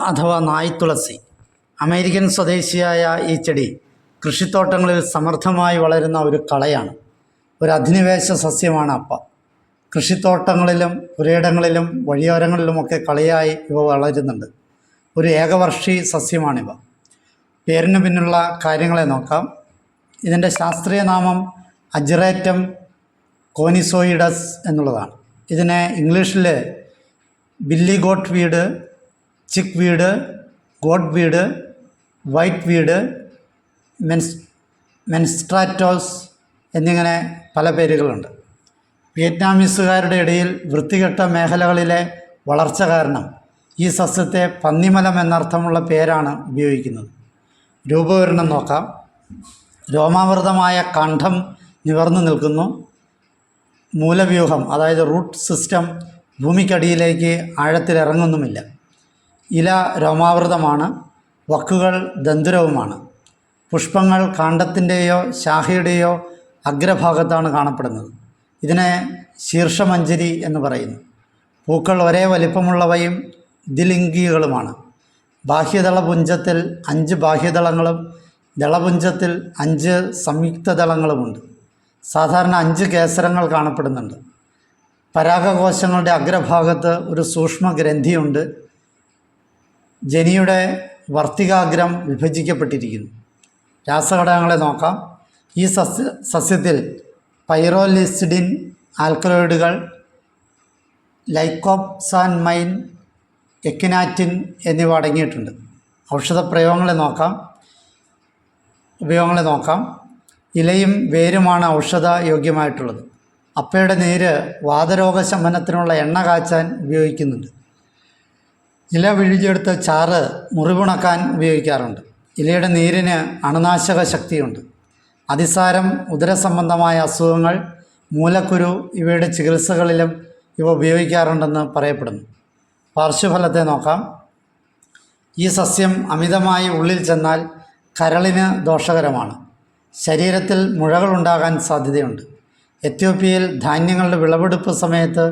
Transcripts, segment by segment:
അഥവാ നായ്ത്തുളസി അമേരിക്കൻ സ്വദേശിയായ ഈ ചെടി കൃഷിത്തോട്ടങ്ങളിൽ സമൃദ്ധമായി വളരുന്ന ഒരു കളയാണ്. ഒരു അധിനിവേശ സസ്യമാണ് അപ്പ. കൃഷിത്തോട്ടങ്ങളിലും പുരയിടങ്ങളിലും വഴിയോരങ്ങളിലുമൊക്കെ കളയായി ഇവ വളരുന്നുണ്ട്. ഒരു ഏകവർഷി സസ്യമാണിവ. പേരിന് പിന്നുള്ള കാര്യങ്ങളെ നോക്കാം. ഇതിൻ്റെ ശാസ്ത്രീയ നാമം അജിറേറ്റം കോനിസോയിഡസ് എന്നുള്ളതാണ്. ഇതിനെ ഇംഗ്ലീഷിൽ billy goat weed, chick weed, goat weed, white weed, മെൻസ്ട്രാറ്റോസ് എന്നിങ്ങനെ പല പേരുകളുണ്ട്. വിയറ്റ്നാമീസുകാരുടെ ഇടയിൽ വൃത്തികെട്ട മേഖലകളിലെ വളർച്ച കാരണം ഈ സസ്യത്തെ പന്നിമലം എന്നർത്ഥമുള്ള പേരാണ് ഉപയോഗിക്കുന്നത്. രൂപവിവരണം നോക്കാം. രോമാവൃതമായ കാണ്ഡം നിവർന്നു നിൽക്കുന്നു. മൂലവ്യൂഹം അതായത് റൂട്ട് സിസ്റ്റം ഭൂമിക്കടിയിലേക്ക് ആഴത്തിലിറങ്ങുന്നുമില്ല. ഇല രോമാവൃതമാണ്. വക്കുകൾ ദന്തുരവുമാണ്. പുഷ്പങ്ങൾ കാണ്ഡത്തിൻ്റെയോ ശാഖയുടെയോ അഗ്രഭാഗത്താണ് കാണപ്പെടുന്നത്. ഇതിനെ ശീർഷമഞ്ജരി എന്ന് പറയുന്നു. പൂക്കൾ ഒരേ വലിപ്പമുള്ളവയും ദ്വിലിംഗികളുമാണ്. ബാഹ്യദളപുഞ്ചത്തിൽ 5 ബാഹ്യദളങ്ങളും ദളപുഞ്ചത്തിൽ 5 സംയുക്തദളങ്ങളുമുണ്ട്. സാധാരണ 5 കേസരങ്ങൾ കാണപ്പെടുന്നുണ്ട്. പരാഗകോശങ്ങളുടെ അഗ്രഭാഗത്ത് ഒരു സൂക്ഷ്മ ഗ്രന്ഥിയുണ്ട്. ജനിയുടെ വർത്തികാഗ്രം വിഭജിക്കപ്പെട്ടിരിക്കുന്നു. രാസഘടകങ്ങളെ നോക്കാം. ഈ സസ്യത്തിൽ പൈറോലിസിഡിൻ, ആൽക്കലോയിഡുകൾ, ലൈക്കോപ്സാൻമൈൻ, എക്കിനാറ്റിൻ എന്നിവ അടങ്ങിയിട്ടുണ്ട്. ഉപയോഗങ്ങളെ നോക്കാം. ഇലയും വേരുമാണ് ഔഷധ യോഗ്യമായിട്ടുള്ളത്. അപ്പയുടെ നീര് വാതരോഗ ശമനത്തിനുള്ള എണ്ണ കാച്ചാൻ ഉപയോഗിക്കുന്നുണ്ട്. ഇല പിഴിഞ്ഞെടുത്ത് ചാറ് മുറിവുണക്കാൻ ഉപയോഗിക്കാറുണ്ട്. ഇലയുടെ നീരിന് അണുനാശക ശക്തിയുണ്ട്. അതിസാരം, ഉദരസംബന്ധമായ അസുഖങ്ങൾ, മൂലക്കുരു ഇവയുടെ ചികിത്സകളിലും ഇവ ഉപയോഗിക്കാറുണ്ടെന്ന് പറയപ്പെടുന്നു. പാർശ്വഫലത്തെ നോക്കാം. ഈ സസ്യം അമിതമായി ഉള്ളിൽ ചെന്നാൽ കരളിന് ദോഷകരമാണ്. ശരീരത്തിൽ മുഴകളുണ്ടാകാൻ സാധ്യതയുണ്ട്. എത്യോപ്യയിൽ ധാന്യങ്ങളുടെ വിളവെടുപ്പ് സമയത്ത്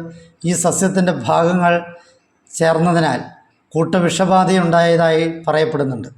ഈ സസ്യത്തിൻ്റെ ഭാഗങ്ങൾ ചേർന്നതിനാൽ കൂട്ടവിഷബാധയുണ്ടായതായി പറയപ്പെടുന്നുണ്ട്.